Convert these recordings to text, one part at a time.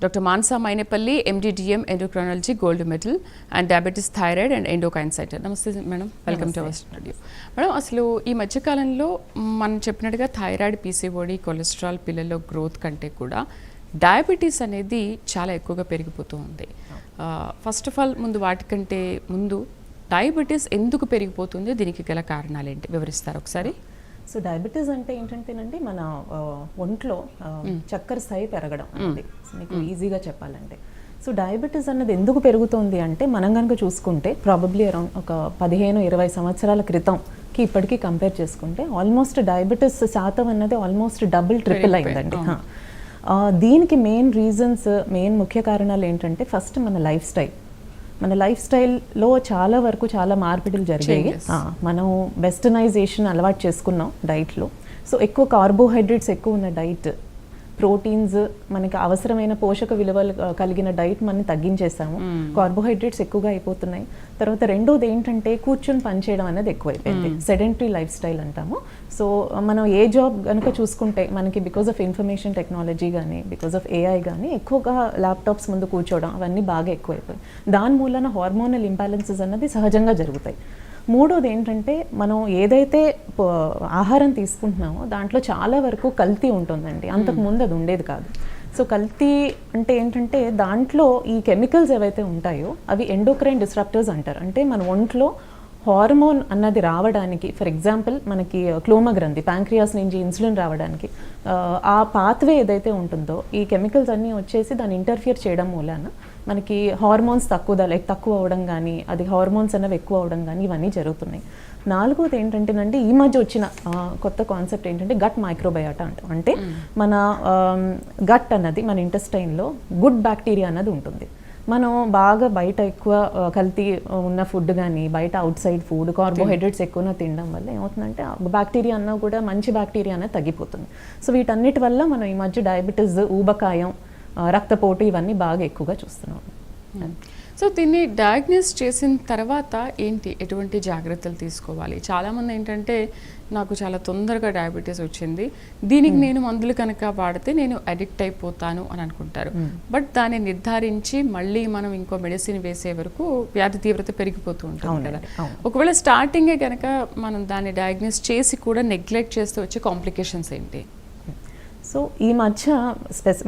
Doctor Mansa Mainepalli, MD/DM endocrinology, gold medal and diabetes, thyroid and endocrine centre. నమస్తే madam, welcome to our studio. Madam, అసలు ఈ మధ్యకాలంలో మనం చెప్పినట్టుగా థైరాయిడ్, PCOD, కొలెస్ట్రాల్ పిల్లల్లో గ్రోత్ కంటే కూడా డయాబెటీస్ అనేది చాలా ఎక్కువగా పెరిగిపోతూ ఉంది. ఫస్ట్ ఆఫ్ ఆల్ వాటికంటే ముందు డయాబెటీస్ ఎందుకు పెరిగిపోతుంది, దీనికి గల కారణాలు ఏంటి వివరిస్తారు ఒకసారి? సో డయాబెటీస్ అంటే ఏంటంటేనండి, మన ఒంట్లో చక్కెర స్థాయి పెరగడం అనేది మీకు ఈజీగా చెప్పాలంటే. సో డయాబెటీస్ అన్నది ఎందుకు పెరుగుతుంది అంటే, మనం కనుక చూసుకుంటే ప్రాబబ్లీ అరౌండ్ ఒక 15-20 సంవత్సరాల క్రితంకి ఇప్పటికీ కంపేర్ చేసుకుంటే ఆల్మోస్ట్ డయాబెటీస్ శాతం అన్నది ఆల్మోస్ట్ ట్రిపుల్ అయిందండి. దీనికి మెయిన్ ముఖ్య కారణాలు ఏంటంటే, ఫస్ట్ మన లైఫ్ స్టైల్లో చాలా మార్పిడులు జరిగాయి. మనం వెస్టర్నైజేషన్ అలవాటు చేసుకున్నాం డైట్లో. సో ఎక్కువ కార్బోహైడ్రేట్స్ ఎక్కువ ఉన్న డైట్, ప్రోటీన్స్, మనకి అవసరమైన పోషక విలువలు కలిగిన డైట్ మనం తగ్గించేసాము. కార్బోహైడ్రేట్స్ ఎక్కువగా అయిపోతున్నాయి. తర్వాత రెండోది ఏంటంటే, కూర్చొని పనిచేయడం అనేది ఎక్కువైపోయింది. సెడెంటరీ లైఫ్ స్టైల్ అంటాము. సో మనం ఏ జాబ్ కనుక చూసుకుంటే మనకి బికాస్ ఆఫ్ ఇన్ఫర్మేషన్ టెక్నాలజీ కానీ, బికాస్ ఆఫ్ AI కానీ ఎక్కువగా ల్యాప్టాప్స్ ముందు కూర్చోవడం అవన్నీ బాగా ఎక్కువైపోయాయి. దాని మూలన హార్మోనల్ ఇంబ్యాలెన్సెస్ అన్నది సహజంగా జరుగుతాయి. మూడోది ఏంటంటే, మనం ఏదైతే ఆహారం తీసుకుంటున్నామో దాంట్లో చాలా వరకు కల్తీ ఉంటుందండి. అంతకుముందు అది ఉండేది కాదు. సో కల్తీ అంటే ఏంటంటే, దాంట్లో ఈ కెమికల్స్ ఏవైతే ఉంటాయో అవి ఎండోక్రైన్ డిస్రప్టర్స్ అంటారు. అంటే మన ఒంట్లో హార్మోన్ అన్నది రావడానికి, ఫర్ ఎగ్జాంపుల్ మనకి క్లోమ గ్రంథి, ప్యాంక్రియాస్ నుంచి ఇన్సులిన్ రావడానికి ఆ పాత్వే ఏదైతే ఉంటుందో ఈ కెమికల్స్ అన్నీ వచ్చేసి దాన్ని ఇంటర్ఫియర్ చేయడం మూలాన మనకి హార్మోన్స్ తక్కువ అవ్వడం కానీ, అది హార్మోన్స్ అనేవి ఎక్కువ అవ్వడం కానీ ఇవన్నీ జరుగుతున్నాయి. నాలుగోది ఏంటంటేనండి, ఈ మధ్య వచ్చిన కొత్త కాన్సెప్ట్ ఏంటంటే గట్ మైక్రోబయాటా అంటాం. అంటే మన గట్ అన్నది, మన ఇంటెస్టైన్లో గుడ్ బ్యాక్టీరియా అన్నది ఉంటుంది. మనం బాగా బయట ఎక్కువ కల్తీ ఉన్న ఫుడ్ కానీ, బయట అవుట్ సైడ్ ఫుడ్, కార్బోహైడ్రేట్స్ ఎక్కువ తినడం వల్ల ఏమవుతుందంటే బ్యాక్టీరియా అన్నా కూడా మంచి బ్యాక్టీరియా అనేది తగ్గిపోతుంది. సో వీటన్నిటి వల్ల మనం ఈ మధ్య డయాబెటీస్, ఊబకాయం, రక్తపోటు ఇవన్నీ బాగా ఎక్కువగా చూస్తున్నాం. సో దీన్ని డయాగ్నోస్ చేసిన తర్వాత ఎటువంటి జాగ్రత్తలు తీసుకోవాలి? చాలామంది ఏంటంటే, నాకు చాలా తొందరగా డయాబెటీస్ వచ్చింది, దీనికి నేను మందులు కనుక వాడితే నేను అడిక్ట్ అయిపోతాను అని అనుకుంటారు. బట్ దాన్ని నిర్ధారించి మళ్ళీ మనం ఇంకో మెడిసిన్ వేసే వరకు వ్యాధి తీవ్రత పెరిగిపోతూ ఉంటుంది కదా. ఒకవేళ స్టార్టింగే కనుక మనం దాన్ని డయాగ్నోస్ చేసి కూడా నెగ్లెక్ట్ చేస్తూ వచ్చే కాంప్లికేషన్స్ ఏంటి? సో ఈ మధ్య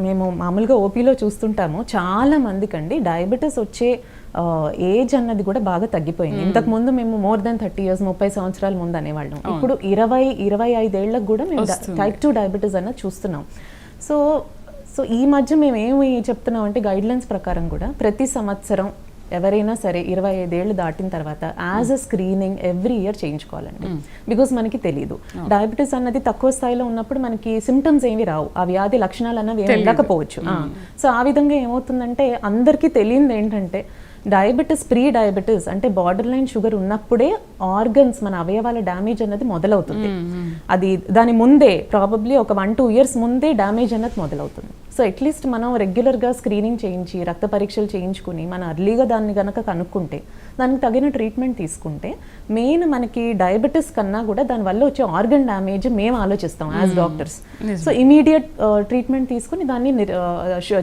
మేము మామూలుగా ఓపీలో చూస్తుంటాము, చాలా మందికండి డయాబెటీస్ వచ్చే ఏజ్ అన్నది కూడా బాగా తగ్గిపోయింది. ఇంతకుముందు మేము మోర్ దెన్ 30 years, 30 సంవత్సరాల ముందు అనేవాళ్ళం. ఇప్పుడు 20-25 ఏళ్ళకు కూడా మేము టైప్ 2 డయాబెటీస్ అన్నది చూస్తున్నాం. సో ఈ మధ్య మేము ఏమి చెప్తున్నాం అంటే, గైడ్లైన్స్ ప్రకారం కూడా ప్రతి సంవత్సరం ఎవరైనా సరే 25 ఏళ్ళు దాటిన తర్వాత as a screening every year చేయించుకోవాలండి. బికాస్ మనకి తెలియదు, డయాబెటీస్ అన్నది తక్కువ స్థాయిలో ఉన్నప్పుడు మనకి సిమ్టమ్స్ ఏమి రావు, ఆ వ్యాధి లక్షణాలు అన్నవి ఏమి ఉండకపోవచ్చు. సో ఆ విధంగా ఏమవుతుందంటే, అందరికీ తెలియదు ఏంటంటే, ప్రీ డయాబెటీస్ అంటే బార్డర్ లైన్ షుగర్ ఉన్నప్పుడే ఆర్గన్స్, మన అవయవాల డ్యామేజ్ అన్నది మొదలవుతుంది. అది దాని ముందే ప్రాబబ్లీ ఒక 1-2 years ముందే డ్యామేజ్ అన్నది మొదలవుతుంది. సో అట్లీస్ట్ మనం రెగ్యులర్గా స్క్రీనింగ్ చేయించి, రక్త పరీక్షలు చేయించుకుని మనం అర్లీగా దాన్ని కనుక కనుక్కుంటే, దానికి తగిన ట్రీట్మెంట్ తీసుకుంటే, మెయిన్ మనకి డయాబెటీస్ కన్నా కూడా దానివల్ల వచ్చే ఆర్గన్ డ్యామేజ్ మేము ఆలోచిస్తాం as doctors. So immediate treatment తీసుకుని దాన్ని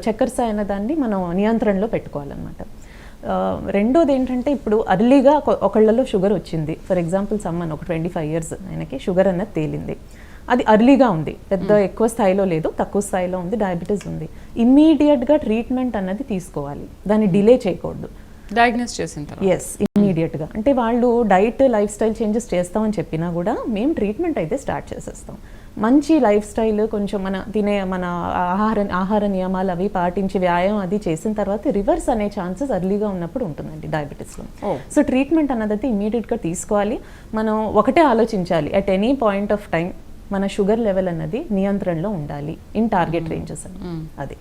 చక్కెర స్థాయి అన్న దాన్ని మనం నియంత్రణలో పెట్టుకోవాలన్నమాట. రెండోది ఏంటంటే, ఇప్పుడు అర్లీగా ఒకళ్ళలో షుగర్ వచ్చింది, ఫర్ ఎగ్జాంపుల్ సమ్మన్ ఒక 25 years ఆయనకి షుగర్ అన్నది తేలింది, అది అర్లీగా ఉంది, పెద్ద ఎక్కువ స్థాయిలో లేదు, తక్కువ స్థాయిలో ఉంది, డయాబెటీస్ ఉంది, ఇమ్మీడియట్గా ట్రీట్మెంట్ అన్నది తీసుకోవాలి, దాన్ని డిలే చేయకూడదు. డయాగ్నోస్ చేసిన తర్వాత ఇమ్మీడియట్గా అంటే వాళ్ళు డైట్, లైఫ్ స్టైల్ చేంజెస్ చేస్తామని చెప్పినా కూడా మేము ట్రీట్మెంట్ అయితే స్టార్ట్ చేసేస్తాం. మంచి లైఫ్ స్టైల్, కొంచెం మన ఆహార నియమాలు అవి పాటించి వ్యాయామం అది చేసిన తర్వాత రివర్స్ అనే ఛాన్సెస్ అర్లీగా ఉన్నప్పుడు ఉంటుందండి డయాబెటీస్లో. సో ట్రీట్మెంట్ అన్నదైతే ఇమీడియట్గా తీసుకోవాలి. మనం ఒకటే ఆలోచించాలి, at any point of time మన షుగర్ లెవెల్ అన్నది నియంత్రణలో ఉండాలి, ఇన్ టార్గెట్ రేంజెస్ అని. అది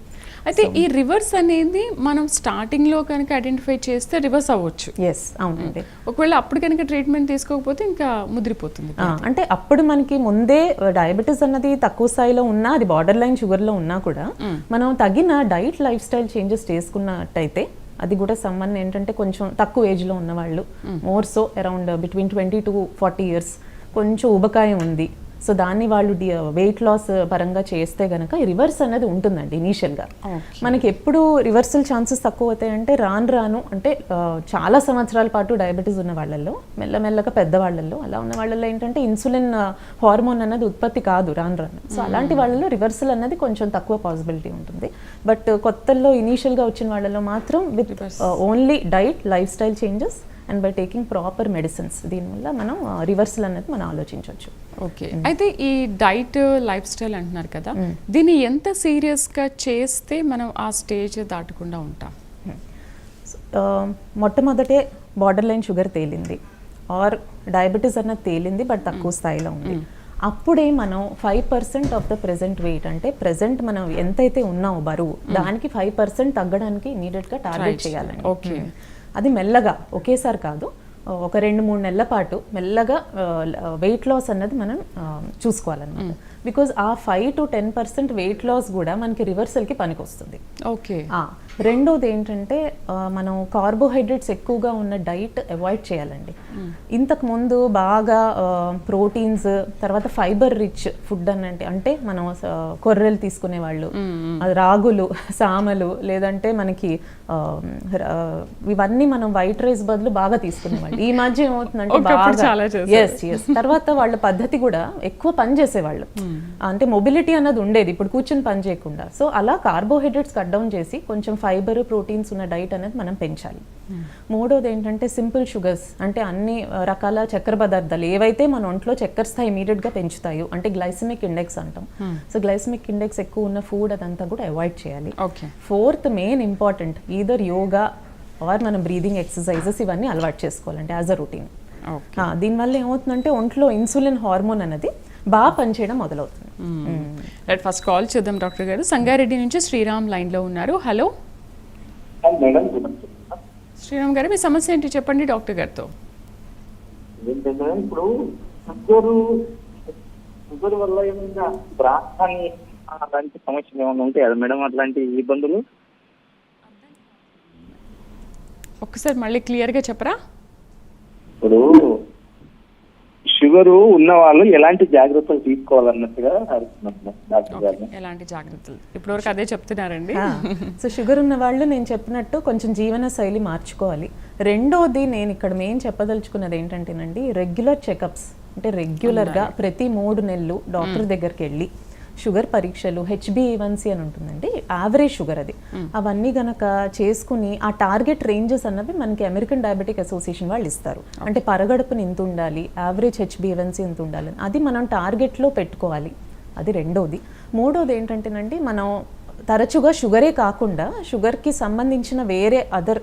అయితే ఈ రివర్స్ అనేది మనం స్టార్టింగ్లో కనుక ఐడెంటిఫై చేస్తే రివర్స్ అవ్వచ్చు. ఎస్, అవునండి. ఒకవేళ అప్పుడు కనుక ట్రీట్మెంట్ తీసుకోకపోతే ఇంకా ముదిరిపోతుంది. అంటే అప్పుడు మనకి ముందే డయాబెటీస్ అన్నది తక్కువ స్థాయిలో ఉన్నా, అది బార్డర్ లైన్ షుగర్లో ఉన్నా కూడా మనం తగిన డైట్, లైఫ్ స్టైల్ చేంజెస్ చేసుకున్నట్టయితే, అది కూడా సమ్మన్ ఏంటంటే కొంచెం తక్కువ ఏజ్లో ఉన్నవాళ్ళు, more so around between 20 to 40 years, కొంచెం ఊబకాయం ఉంది, సో దాన్ని వాళ్ళు వెయిట్ లాస్ పరంగా చేస్తే గనక రివర్స్ అనేది ఉంటుందండి ఇనీషియల్గా. మనకి ఎప్పుడు రివర్సల్ ఛాన్సెస్ తక్కువ అవుతాయంటే రాను అంటే చాలా సంవత్సరాల పాటు డయాబెటీస్ ఉన్న వాళ్ళల్లో మెల్లమెల్లగా పెద్దవాళ్ళల్లో అలా ఉన్న వాళ్ళల్లో ఏంటంటే ఇన్సులిన్ హార్మోన్ అనేది ఉత్పత్తి కాదు రాను. సో అలాంటి వాళ్ళలో రివర్సల్ అనేది కొంచెం తక్కువ పాసిబిలిటీ ఉంటుంది. బట్ కొత్తల్లో ఇనీషియల్గా వచ్చిన వాళ్ళలో మాత్రం with only diet life style changes and by taking proper medicines దీనివల్ల మనం రివర్సల్ అనేది మనం ఆలోచించవచ్చు. ఓకే, అయితే ఈ డైట్ లైఫ్ స్టైల్ అంటున్నారు కదా, దీన్ని ఎంత సీరియస్గా చేస్తే మనం ఆ స్టేజ్ దాటకుండా ఉంటాం? మొట్టమొదటే బార్డర్ లైన్ షుగర్ తేలింది ఆర్ డయాబెటీస్ అన్నది తేలింది బట్ తక్కువ స్థాయిలో ఉంది. అప్పుడే మనం 5% ఆఫ్ ద ప్రెసెంట్ వెయిట్ అంటే ప్రెసెంట్ మనం ఎంతైతే ఉన్నామో బరువు దానికి 5% తగ్గడానికి ఇమీడియట్గా టార్గెట్ చేయాలండి. ఓకే, అది మెల్లగా ఒకేసారి కాదు, ఒక 2-3 నెలల పాటు మెల్లగా వెయిట్ లాస్ అన్నది మనం చూసుకోవాలన్నమాట. బికాజ్ ఆ 5 to 10% వెయిట్ లాస్ కూడా మనకి రివర్సల్కి పనికి వస్తుంది. ఓకే, రెండోది ఏంటంటే మనం కార్బోహైడ్రేట్స్ ఎక్కువగా ఉన్న డైట్ అవాయిడ్ చేయాలండి. ఇంతకు ముందు బాగా ప్రోటీన్స్ తర్వాత ఫైబర్ రిచ్ ఫుడ్ అంటే మనం కొర్రెలు తీసుకునే వాళ్ళు, రాగులు, సామలు, లేదంటే మనకి ఇవన్నీ మనం వైట్ రైస్ బదులు బాగా తీసుకునేవాళ్ళు. ఈ మధ్య ఏమవుతుందంటే తర్వాత వాళ్ళ పద్ధతి కూడా ఎక్కువ పని చేసేవాళ్ళు, అంటే మొబిలిటీ అన్నది ఉండేది, ఇప్పుడు కూర్చొని పని చేయకుండా. సో అలా కార్బోహైడ్రేట్స్ కట్ డౌన్ చేసి కొంచెం ఫైబర్ ప్రోటీన్స్ ఉన్న డైట్ అనేది మనం పెంచాలి. మూడోది ఏంటంటే సింపుల్ షుగర్స్ అంటే అన్ని రకాల చక్కెర పదార్థాలు ఏవైతే మన ఒంట్లో చక్కెర స్థాయి ఇమీడియట్ గా పెంచుతాయో అంటే గ్లైసెమిక్ ఇండెక్స్ అంటాం. సో గ్లైసెమిక్ ఇండెక్స్ ఎక్కువ ఉన్న ఫుడ్ అదంతా కూడా అవాయిడ్ చేయాలి. Fourth main important either yoga or మనం బ్రీదింగ్ ఎక్సర్సైజెస్ ఇవన్నీ అలవాటు చేసుకోవాలంటే యాజ్ అ రొటీన్. దీనివల్ల ఏమవుతుందంటే ఒంట్లో ఇన్సులిన్ హార్మోన్ అనేది బాగా పనిచేయడం మొదలవుతుంది. రైట్, ఫస్ట్ కాల్ చేద్దాం డాక్టర్ గారు. సంగారెడ్డి నుంచి శ్రీరామ్ లైన్ లో ఉన్నారు. హలో శ్రీరామ్ గారు, మీ సమస్య ఏంటి చెప్పండి డాక్టర్ గారితో. ఇప్పుడు షుగర్ వల్ల ఏమైనా బ్రాహ్మణి అలాంటి సమస్యలు ఏమైనా ఉంటాయి కదా మేడం, అట్లాంటి ఇబ్బందులు? ఒక్కసారి మళ్ళీ క్లియర్గా చెప్పరా? ఇప్పుడు షుగర్ ఉన్న వాళ్ళు ఎలాంటి జాగ్రత్తలు తీసుకోవాలన్నట్టుగా డాక్టర్ గారు. ఎలాంటి జాగ్రత్తలు ఇప్పటివరకు అదే చెప్తున్నారండి. సో షుగర్ ఉన్న వాళ్ళు నేను చెప్పినట్టు కొంచెం జీవన శైలి మార్చుకోవాలి. రెండోది నేను ఇక్కడ మెయిన్ చెప్పదలుచుకున్నది ఏంటంటేనండి రెగ్యులర్ చెకప్స్, అంటే రెగ్యులర్గా ప్రతి 3 నెలలు డాక్టర్ దగ్గరికి వెళ్ళి షుగర్ పరీక్షలు, HbA1c అని ఉంటుందండి, యావరేజ్ షుగర్ అది, అవన్నీ గనక చేసుకుని ఆ టార్గెట్ రేంజెస్ అన్నవి మనకి అమెరికన్ డయాబెటిక్ అసోసియేషన్ వాళ్ళు ఇస్తారు. అంటే పరగడుపుని ఇంత ఉండాలి, యావరేజ్ HbA1c ఇంత ఉండాలి, అది మనం టార్గెట్లో పెట్టుకోవాలి. అది రెండోది. మూడోది ఏంటంటేనండి మనం తరచుగా షుగరే కాకుండా షుగర్కి సంబంధించిన వేరే అదర్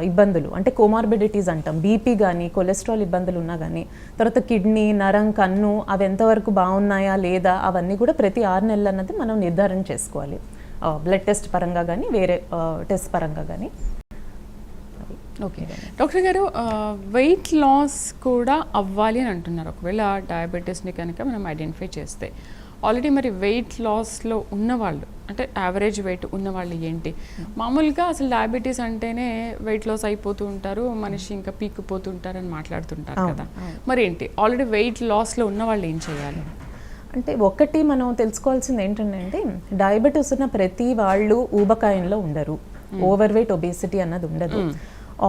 ఇబ్బందులు అంటే కోమార్బిడిటీస్ అంటాం, బీపీ కానీ కొలెస్ట్రాల్ ఇబ్బందులు ఉన్నా కానీ, తర్వాత కిడ్నీ, నరం, కన్ను అవి ఎంతవరకు బాగున్నాయా లేదా అవన్నీ కూడా ప్రతి 6 నెలలు అన్నది మనం నిర్ధారణ చేసుకోవాలి, బ్లడ్ టెస్ట్ పరంగా కానీ వేరే టెస్ట్ పరంగా కానీ. ఓకే డాక్టర్ గారు, వెయిట్ లాస్ కూడా అవ్వాలి అని అంటున్నారు ఒకవేళ డయాబెటీస్ని కనుక మనం ఐడెంటిఫై చేస్తే. ఆల్రెడీ మరి వెయిట్ లాస్లో ఉన్నవాళ్ళు అంటే యావరేజ్ వెయిట్ ఉన్నవాళ్ళు ఏంటి? మామూలుగా అసలు డయాబెటీస్ అంటేనే వెయిట్ లాస్ అయిపోతూ ఉంటారు, మనిషి ఇంకా పీక్కుపోతూ ఉంటారని మాట్లాడుతుంటారు కదా, మరి ఏంటి ఆల్రెడీ వెయిట్ లాస్లో ఉన్న వాళ్ళు ఏం చేయాలి? అంటే ఒకటి మనం తెలుసుకోవాల్సింది ఏంటంటే డయాబెటీస్ ఉన్న ప్రతి వాళ్ళు ఊబకాయంలో ఉండరు, ఓవర్ వెయిట్ ఒబేసిటీ అన్నది ఉండదు,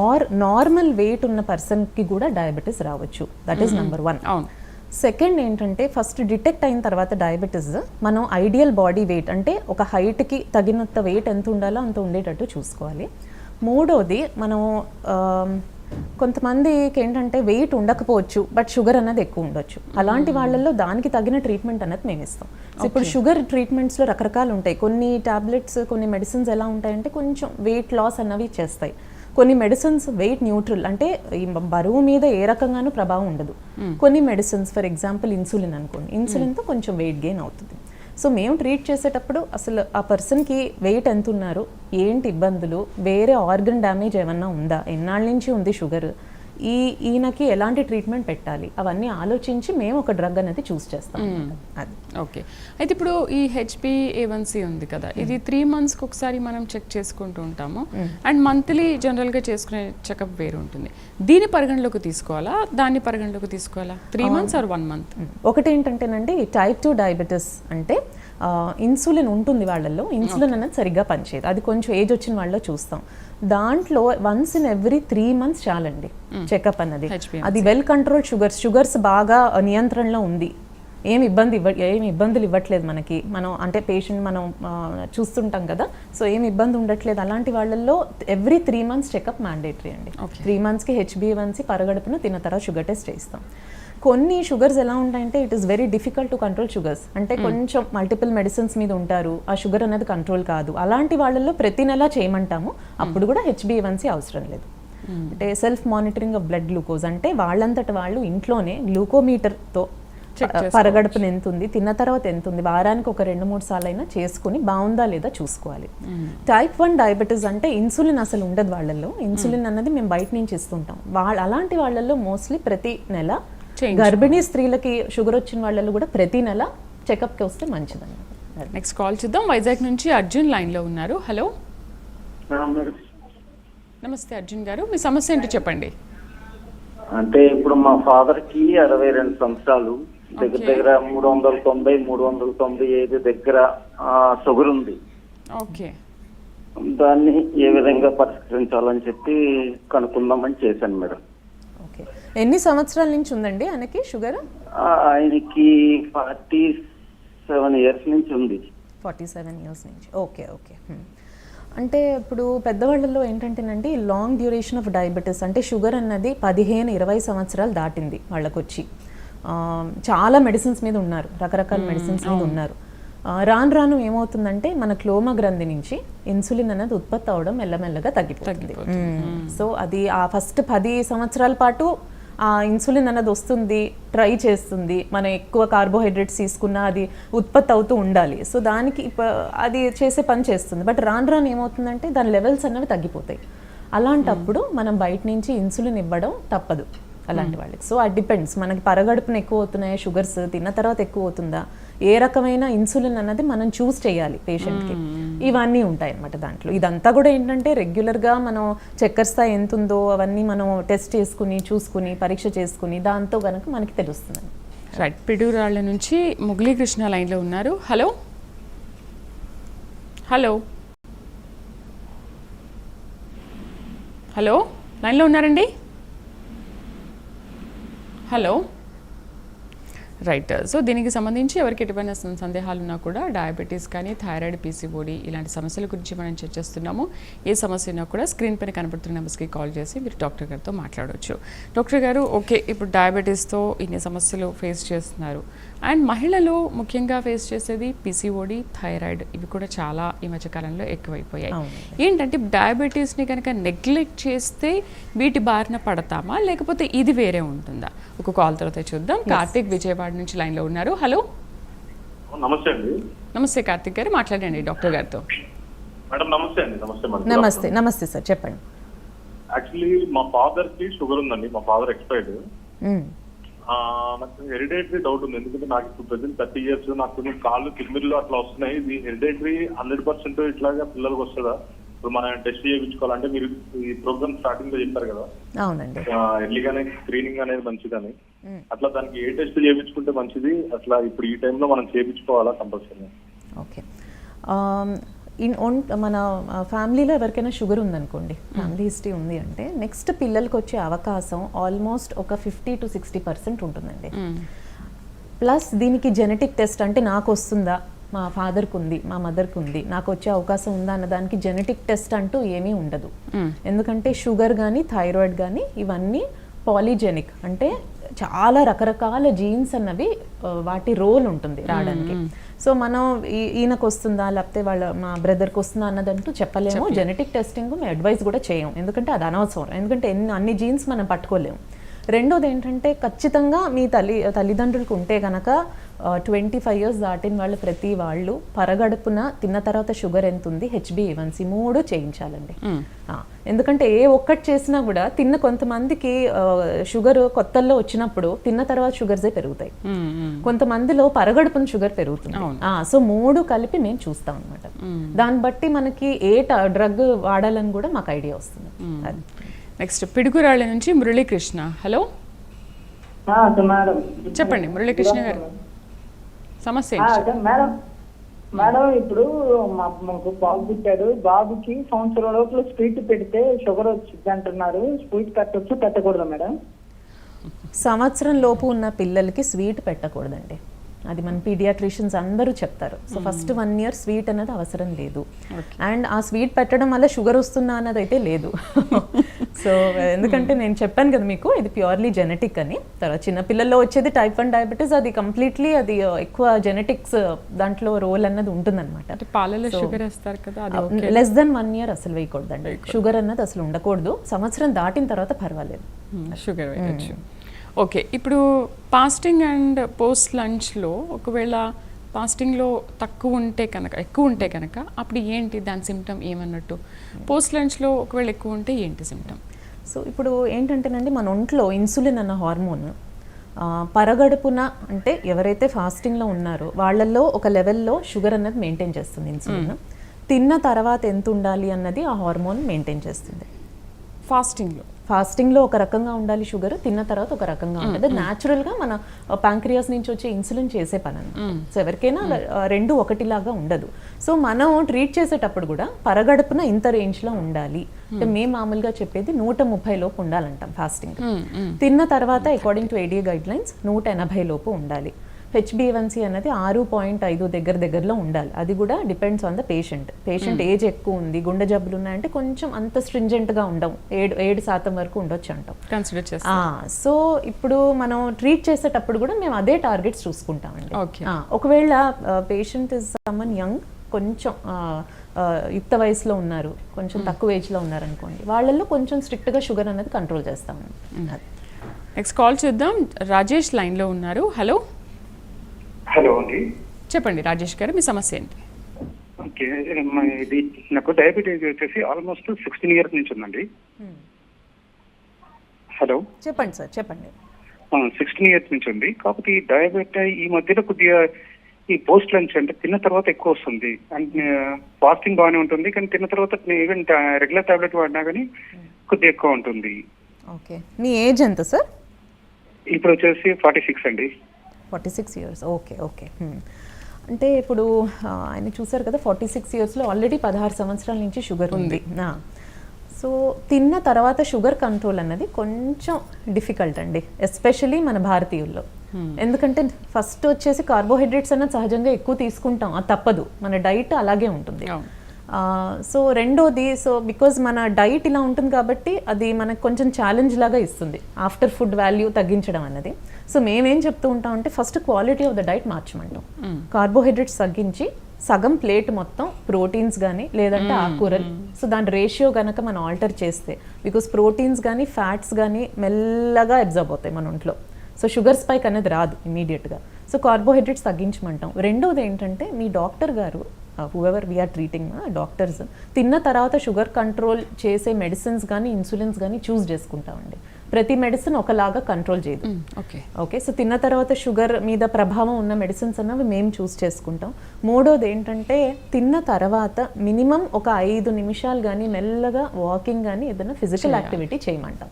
ఆర్ నార్మల్ వెయిట్ ఉన్న పర్సన్కి కూడా డయాబెటీస్ రావచ్చు. That is number 1. సెకండ్ ఏంటంటే ఫస్ట్ డిటెక్ట్ అయిన తర్వాత డయాబెటీస్ మనం ఐడియల్ బాడీ వెయిట్ అంటే ఒక హైట్కి తగినంత వెయిట్ ఎంత ఉండాలో అంత ఉండేటట్టు చూసుకోవాలి. మూడోది మనం కొంతమందికి ఏంటంటే వెయిట్ ఉండకపోవచ్చు బట్ షుగర్ అనేది ఎక్కువ ఉండొచ్చు, అలాంటి వాళ్ళల్లో దానికి తగిన ట్రీట్మెంట్ అనేది మేము ఇస్తాం. సో ఇప్పుడు షుగర్ ట్రీట్మెంట్స్లో రకరకాలు ఉంటాయి, కొన్ని టాబ్లెట్స్ కొన్ని మెడిసిన్స్ ఎలా ఉంటాయంటే కొంచెం వెయిట్ లాస్ అన్నవి చేస్తాయి, కొన్ని మెడిసిన్స్ వెయిట్ న్యూట్రల్ అంటే ఈ బరువు మీద ఏ రకంగానూ ప్రభావం ఉండదు. కొన్ని మెడిసిన్స్ ఫర్ ఎగ్జాంపుల్ ఇన్సులిన్ అనుకోండి, ఇన్సులిన్తో కొంచెం వెయిట్ గెయిన్ అవుతుంది. సో మేము ట్రీట్ చేసేటప్పుడు అసలు ఆ పర్సన్కి వెయిట్ ఎంత ఉన్నారు, ఏంటి ఇబ్బందులు, వేరే ఆర్గన్ డ్యామేజ్ ఏమన్నా ఉందా, ఎన్నాళ్ళ నుంచి ఉంది షుగర్, ఈయనకి ఎలాంటి ట్రీట్మెంట్ పెట్టాలి అవన్నీ ఆలోచించి మేము ఒక డ్రగ్ అనేది చూస్ చేస్తాం. అది ఓకే. అయితే ఇప్పుడు ఈ HbA1c ఉంది కదా, ఇది 3 monthsకి ఒకసారి మనం చెక్ చేసుకుంటూ ఉంటాము అండ్ మంత్లీ జనరల్గా చేసుకునే చెకప్ వేరు ఉంటుంది. దీని పరిగణలోకి తీసుకోవాలా, దాన్ని పరిగణలోకి తీసుకోవాలా? 3 months ఆర్ 1 month? ఒకటి ఏంటంటేనండి, టైప్ 2 డయాబెటీస్ అంటే ఇన్సులిన్ ఉంటుంది వాళ్ళల్లో, ఇన్సులిన్ అనేది సరిగ్గా పనిచేయదు. అది కొంచెం ఏజ్ వచ్చిన వాళ్ళలో చూస్తాం. దాంట్లో వన్స్ ఇన్ ఎవ్రీ 3 months చాలండి చెకప్ అన్నది. అది వెల్ కంట్రోల్ షుగర్స్ బాగా నియంత్రణలో ఉంది, ఏమి ఇబ్బందులు ఇవ్వట్లేదు మనకి, మనం అంటే పేషెంట్ మనం చూస్తుంటాం కదా, సో ఏమి ఇబ్బంది ఉండట్లేదు. అలాంటి వాళ్ళల్లో ఎవ్రీ 3 months చెకప్ మ్యాండేటరీ అండి. 3 monthsకి HbA1c పరగడుపున తిన్న తర్వాత షుగర్ టెస్ట్ చేయిస్తాం. కొన్ని షుగర్స్ ఎలా ఉంటాయంటే it is very difficult to control sugars, అంటే కొంచెం మల్టిపుల్ మెడిసిన్స్ మీద ఉంటారు, ఆ షుగర్ అనేది కంట్రోల్ కాదు. అలాంటి వాళ్ళల్లో ప్రతి నెల చేయమంటాము, అప్పుడు కూడా HbA1c అవసరం లేదు. అంటే self monitoring of blood glucose అంటే వాళ్ళంతట వాళ్ళు ఇంట్లోనే గ్లూకోమీటర్తో పరగడుపున ఎంత ఉంది, తిన్న తర్వాత ఎంత ఉంది, వారానికి ఒక 2-3 సార్లు అయినా చేసుకుని బాగుందా లేదా చూసుకోవాలి. టైప్ 1 డయాబెటీస్ అంటే ఇన్సులిన్ అసలు ఉండదు వాళ్ళల్లో, ఇన్సులిన్ అన్నది మేము బయట నుంచి ఇస్తుంటాం. అలాంటి వాళ్ళల్లో మోస్ట్లీ ప్రతి నెల, గర్భిణీ స్త్రీలకి షుగర్ వచ్చిన వాళ్ళలో కూడా ప్రతి నెల చెకప్కి వస్తే మంచిదన్నమాట. నెక్స్ట్ కాల్ చూద్దాం. వైజాగ్ నుంచి అర్జున్ లైన్లో ఉన్నారు. హలో, నమస్తే అర్జున్ గారు, మీ సమస్య ఏంటో చెప్పండి. అంటే ఇప్పుడు మా ఫాదర్ కి 62 సంవత్సరాలు, దగ్గర 395 దగ్గర షుగర్ ఉంది. ఓకే, దాన్ని ఏ విధంగా పరిష్కరించాలని చెప్పి కనుక్కుందామని చేశాను మేడం. ఓకే, ఎన్ని సంవత్సరాల నుంచి ఉందండి ఆయనకి షుగర్? ఆయనకి 47 years నుంచి ఉంది. 47 years నుంచి. Okay okay. అంటే ఇప్పుడు పెద్దవాళ్ళలో ఏంటంటేనండి లాంగ్ డ్యూరేషన్ ఆఫ్ డయాబెటీస్ అంటే షుగర్ అన్నది 15-20 సంవత్సరాలు దాటింది వాళ్ళకు వచ్చి, చాలా మెడిసిన్స్ మీద ఉన్నారు, రకరకాల మెడిసిన్స్ మీద ఉన్నారు. రాను రాను ఏమవుతుందంటే మన క్లోమ గ్రంథి నుంచి ఇన్సులిన్ అనేది ఉత్పత్తి అవడం మెల్లమెల్లగా తగ్గిపోతుంది. సో అది ఆ ఫస్ట్ 10 సంవత్సరాల పాటు ఆ ఇన్సులిన్ అన్నది వస్తుంది, ట్రై చేస్తుంది, మనం ఎక్కువ కార్బోహైడ్రేట్స్ తీసుకున్నా అది ఉత్పత్తి అవుతూ ఉండాలి. సో దానికి అది చేసే పని చేస్తుంది. బట్ రాను రాను ఏమవుతుందంటే దాని లెవెల్స్ అనేవి తగ్గిపోతాయి. అలాంటప్పుడు మనం బయట నుంచి ఇన్సులిన్ ఇవ్వడం తప్పదు అలాంటి వాళ్ళకి. సో అది డిపెండ్స్, మనకి పరగడుపున ఎక్కువ అవుతున్నాయా షుగర్స్, తిన్న తర్వాత ఎక్కువ అవుతుందా, ఏ రకమైన ఇన్సులిన్ అన్నది మనం చూస్ చేయాలి పేషెంట్కి, ఇవన్నీ ఉంటాయి అన్నమాట దాంట్లో. ఇదంతా కూడా ఏంటంటే రెగ్యులర్గా మనం చక్కెర స్థాయి ఎంత ఉందో అవన్నీ మనం టెస్ట్ చేసుకుని చూసుకుని పరీక్ష చేసుకుని దాంతో కనుక మనకి తెలుస్తుంది. రైట్, పిడుగురాళ్ళ నుంచి మురళీ కృష్ణ లైన్లో ఉన్నారు. హలో హలో హలో లైన్లో ఉన్నారండి? Hello, right. సో దీనికి సంబంధించి ఎవరికి ఎటువంటి సందేహాలు ఉన్నా కూడా డయాబెటీస్ కానీ థైరాయిడ్, PCOD ఇలాంటి సమస్యల గురించి మనం చర్చిస్తున్నాము. ఏ సమస్య ఉన్నా కూడా స్క్రీన్ పైన కనబడుతున్న నెంబర్స్కి కాల్ చేసి మీరు డాక్టర్ గారితో మాట్లాడవచ్చు. డాక్టర్ గారు, ఓకే, ఇప్పుడు డయాబెటీస్తో ఇన్ని సమస్యలు ఫేస్ చేస్తున్నారు అండ్ మహిళలు ముఖ్యంగా ఫేస్ చేసేది PCOD, థైరాయిడ్, ఇవి కూడా చాలా ఈ మధ్యకాలంలో ఎక్కువైపోయాయి. ఏంటంటే డయాబెటీస్ని కనుక నెగ్లెక్ట్ చేస్తే వీటి బారిన పడతామా, లేకపోతే ఇది వేరే ఉంటుందా? ఒక కాల్ తర్వాత చూద్దాం. కార్తీక్ విజయవాడ నుంచి లైన్లో ఉన్నారు. హలో, నమస్తే అండి. నమస్తే కార్తీక్ గారు, మాట్లాడండి డాక్టర్ గారితో. మేడం నమస్తే అండి. నమస్తే మేడం. నమస్తే. నమస్తే సార్, చెప్పండి. యాక్చువల్లీ మా ఫాదర్ కి షుగర్ ఉందండి. మా ఫాదర్ ఎక్స్పైర్డ్. నాకు హెరిడేటరీ డౌట్ ఉంది, ఎందుకంటే నాకు ఇప్పుడు ప్రెసెంట్ 30 years, నాకు కొన్ని కాళ్ళు కిడ్నీలు అట్లా వస్తున్నాయి. ఇది హెరిడేటరీ 100% ఇట్లాగా పిల్లలకు వస్తుందా? ఇప్పుడు మనం టెస్ట్ చేయించుకోవాలంటే మీరు ఈ ప్రోగ్రామ్ స్టార్టింగ్ లో చెప్పారు కదా, అవునండి, ఎర్లీగానే స్క్రీనింగ్ అనేది మంచిదని, అట్లా దానికి ఏ టెస్ట్ చేయించుకుంటే మంచిది? అట్లా ఇప్పుడు ఈ టైంలో మనం చేయించుకోవాలా కంపల్సరీ? ఓకే, మన ఫ్యామిలీలో ఎవరికైనా షుగర్ ఉందనుకోండి, ఫ్యామిలీ హిస్టరీ ఉంది అంటే నెక్స్ట్ పిల్లలకి వచ్చే అవకాశం ఆల్మోస్ట్ ఒక 50-60% ఉంటుందండి. ప్లస్ దీనికి జెనెటిక్ టెస్ట్ అంటే నాకు వస్తుందా, మా ఫాదర్కి ఉంది, మా మదర్కి ఉంది, నాకు వచ్చే అవకాశం ఉందా అన్న దానికి జెనెటిక్ టెస్ట్ అంటూ ఏమీ ఉండదు. ఎందుకంటే షుగర్ కానీ థైరాయిడ్ కానీ ఇవన్నీ పాలిజెనిక్, అంటే చాలా రకరకాల జీన్స్ అన్నవి వాటి రోల్ ఉంటుంది రావడానికి. సో మనం ఈయనకు వస్తుందా లేకపోతే మా బ్రదర్కి వస్తుందా అన్నదంటూ చెప్పలేము. జెనెటిక్ టెస్టింగ్ మేము అడ్వైస్ కూడా చేయము, ఎందుకంటే అది అనవసరం. ఎందుకంటే అన్ని జీన్స్ మనం పట్టుకోలేము. రెండోది ఏంటంటే ఖచ్చితంగా మీ తల్లిదండ్రులకు ఉంటే కనుక 25 years దాటిన వాళ్ళు ప్రతి వాళ్ళు పరగడుపున తిన్న తర్వాత షుగర్ ఎంత ఉంది, HbA1c 3 చేయించాలండి. ఎందుకంటే ఏ ఒక్కటి చేసినా కూడా తిన్న కొంతమందికి షుగర్ కొత్తల్లో వచ్చినప్పుడు తిన్న తర్వాత షుగర్సే పెరుగుతాయి, కొంతమందిలో పరగడుపున షుగర్ పెరుగుతుంది. సో 3 కలిపి మేము చూస్తాం అనమాట. దాన్ని బట్టి మనకి ఏ డ్రగ్ వాడాలని కూడా మాకు ఐడియా వస్తుంది. నెక్స్ట్ పిడుగురాళ్ళ నుంచి మురళీకృష్ణ. హలో మేడం చెప్పండి మురళీకృష్ణ గారు, సమస్య ఏంటి? మేడం ఇప్పుడు మాకు బాబు పుట్టాడు. బాబుకి సంవత్సరం లోపల స్వీట్ పెడితే షుగర్ వచ్చింది అంటున్నారు. స్వీట్ పెట్టచ్చు పెట్టకూడదు మేడం? సంవత్సరం లోపు ఉన్న పిల్లలకి స్వీట్ పెట్టకూడదండి. అది మన పీడియాట్రిషియన్స్ అందరూ చెప్తారు. సో ఫస్ట్ 1 year స్వీట్ అనేది అవసరం లేదు. అండ్ ఆ స్వీట్ పెట్టడం వల్ల షుగర్ వస్తుందా అన్నది అయితే లేదు. సో ఎందుకంటే నేను చెప్పాను కదా మీకు, ఇది ప్యూర్లీ జెనెటిక్ అని. తర్వాత చిన్న పిల్లల్లో వచ్చేది టైప్ 1 డయాబెటీస్, అది కంప్లీట్లీ అది ఎక్కువ జెనెటిక్స్ దాంట్లో రోల్ అన్నది ఉంటుందన్నమాట. పాలలో షుగర్ వేస్తారు కదా, లెస్ దెన్ 1 year అసలు వేయకూడదండి. షుగర్ అన్నది అసలు ఉండకూడదు. సంవత్సరం దాటిన తర్వాత పర్వాలేదు, షుగర్ వేయచ్చు. ఓకే, ఇప్పుడు ఫాస్టింగ్ అండ్ పోస్ట్ లంచ్లో ఒకవేళ ఫాస్టింగ్లో తక్కువ ఉంటే కనుక ఎక్కువ ఉంటే కనుక అప్పుడు ఏంటి దాని సిమ్టమ్ ఏమన్నట్టు? పోస్ట్ లంచ్లో ఒకవేళ ఎక్కువ ఉంటే ఏంటి సిమ్టమ్? సో ఇప్పుడు ఏంటంటేనండి, మన ఒంట్లో ఇన్సులిన్ అన్న హార్మోన్ పరగడుపున అంటే ఎవరైతే ఫాస్టింగ్లో ఉన్నారో వాళ్ళల్లో ఒక లెవెల్లో షుగర్ అన్నది మెయింటైన్ చేస్తుంది ఇన్సులిన్. తిన్న తర్వాత ఎంత ఉండాలి అన్నది ఆ హార్మోన్ మెయింటైన్ చేస్తుంది. ఫాస్టింగ్లో ఒక రకంగా ఉండాలి షుగర్, తిన్న తర్వాత ఒక రకంగా ఉంటుంది. న్యాచురల్గా మన ప్యాంక్రియాస్ నుంచి వచ్చే ఇన్సులిన్ చేసే పని అన్నమాట. సో ఎవరికైనా రెండు ఒకటిలాగా ఉండదు. సో మనం ట్రీట్ చేసేటప్పుడు కూడా పరగడుపున ఇంత రేంజ్లో ఉండాలి అంటే మేము మామూలుగా చెప్పేది 130 లోపు ఉండాలంటాం ఫాస్టింగ్. తిన్న తర్వాత according to ADA guide lines 180 లోపు ఉండాలి. HbA1c అనేది 6.5 దగ్గరలో ఉండాలి. అది కూడా depends on the patient age ఎక్కువ ఉంది, గుండె జబ్బులు ఉన్నాయంటే కొంచెం అంత స్ట్రింజెంట్గా ఉండవు, 7% వరకు ఉండొచ్చు అంటాం. సో ఇప్పుడు మనం ట్రీట్ చేసేటప్పుడు కూడా మేము అదే టార్గెట్స్ చూసుకుంటామండి. ఒకవేళ పేషెంట్ ఇస్ సమ్మన్ యంగ్, కొంచెం యుక్త వయసులో ఉన్నారు, కొంచెం తక్కువ ఏజ్లో ఉన్నారు అనుకోండి, వాళ్ళల్లో కొంచెం స్ట్రిక్ట్గా షుగర్ అనేది కంట్రోల్ చేస్తామండి. నెక్స్ట్ కాల్ చూద్దాం. రాజేష్ లైన్లో ఉన్నారు. హలో హలో అండి, చెప్పండి రాజేష్ గారు, మీ సమస్య ఏంటి? ఓకే, ఇది నాకు డయాబెటీస్ వచ్చేసి ఆల్మోస్ట్ 16 years నుంచి ఉందండి. హలో చెప్పండి సార్, చెప్పండి. 16 years నుంచి ఉంది. కాకపోతే ఈ డయాబెటీస్ ఈ మధ్యలో కొద్దిగా ఈ పోస్ట్ లంచ్ అంటే తిన్న తర్వాత ఎక్కువ వస్తుంది. అండ్ ఫాస్టింగ్ బాగానే ఉంటుంది, కానీ తిన్న తర్వాత ఈవెన్ రెగ్యులర్ టాబ్లెట్ వాడినా కానీ కొద్దిగా ఎక్కువ ఉంటుంది. ఓకే, మీ ఏజ్ ఎంత సార్? ఇప్పుడు వచ్చేసి 46 అండి. 46 years. ఓకే. అంటే ఇప్పుడు ఆయన చూసారు కదా, 46 yearsలో ఆల్రెడీ 16 సంవత్సరాల నుంచి షుగర్ ఉంది. సో తిన్న తర్వాత షుగర్ కంట్రోల్ అన్నది కొంచెం డిఫికల్ట్ అండి, ఎస్పెషలీ మన భారతీయుల్లో. ఎందుకంటే ఫస్ట్ వచ్చేసి కార్బోహైడ్రేట్స్ అన్నది సహజంగా ఎక్కువ తీసుకుంటాం, అది తప్పదు, మన డైట్ అలాగే ఉంటుంది. సో రెండోది, సో బికాజ్ మన డైట్ ఇలా ఉంటుంది కాబట్టి అది మనకు కొంచెం ఛాలెంజ్ లాగా ఇస్తుంది ఆఫ్టర్ ఫుడ్ వాల్యూ తగ్గించడం అన్నది. సో మేమేం చెప్తూ ఉంటాం అంటే first quality of the diet మార్చమంటాం. కార్బోహైడ్రేట్స్ తగ్గించి సగం ప్లేట్ మొత్తం ప్రోటీన్స్ కానీ లేదంటే ఆకుకూరలు, సో దాని రేషియో కనుక మనం ఆల్టర్ చేస్తే, బికాస్ ప్రోటీన్స్ కానీ ఫ్యాట్స్ కానీ మెల్లగా అబ్జర్వ్ అవుతాయి మన ఒంట్లో, సో షుగర్ స్పైక్ అనేది రాదు ఇమీడియట్గా. సో కార్బోహైడ్రేట్స్ తగ్గించమంటాం. రెండోది ఏంటంటే మీ డాక్టర్ గారు, హూఎవర్ వీఆర్ ట్రీటింగ్ డాక్టర్స్, తిన్న తర్వాత షుగర్ కంట్రోల్ చేసే మెడిసిన్స్ కానీ ఇన్సులిన్స్ కానీ చూస్ చేసుకుంటామండి. ప్రతి మెడిసిన్ ఒకలాగా కంట్రోల్ చేయదు. ఓకే, సో తిన్న తర్వాత షుగర్ మీద ప్రభావం ఉన్న మెడిసిన్స్ అన్నవి మేము చూస్ చేసుకుంటాం. మూడోది ఏంటంటే తిన్న తర్వాత మినిమం ఒక 5 నిమిషాలు కానీ మెల్లగా వాకింగ్ కానీ ఏదైనా ఫిజికల్ యాక్టివిటీ చేయమంటాం.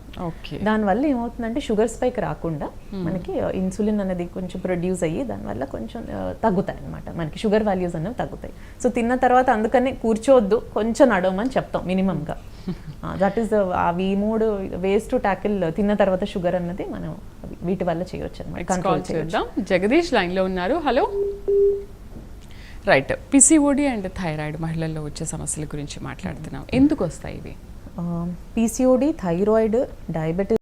దానివల్ల ఏమవుతుందంటే షుగర్ స్పైక్ రాకుండా మనకి ఇన్సులిన్ అనేది కొంచెం ప్రొడ్యూస్ అయ్యి దానివల్ల కొంచెం తగ్గుతాయి అనమాట, మనకి షుగర్ వాల్యూస్ అనేవి తగ్గుతాయి. సో తిన్న తర్వాత అందుకనే కూర్చోవద్దు, కొంచెం నడవమని చెప్తాం మినిమంగా. దట్ ఈస్ అవి 3 వేస్ టు ట్యాకిల్ తిన్న తర్వాత షుగర్ అన్నది మనం వీటి వల్ల చేయొచ్చు అనమాట, కంట్రోల్ చేయొచ్చు. జగదీష్ లైన్లో ఉన్నారు. Hello. Right, PCOD and thyroid మహిళల్లో వచ్చే సమస్యల గురించి మాట్లాడుతున్నాం. ఎందుకు వస్తాయి ఇవి? PCOD, thyroid, diabetes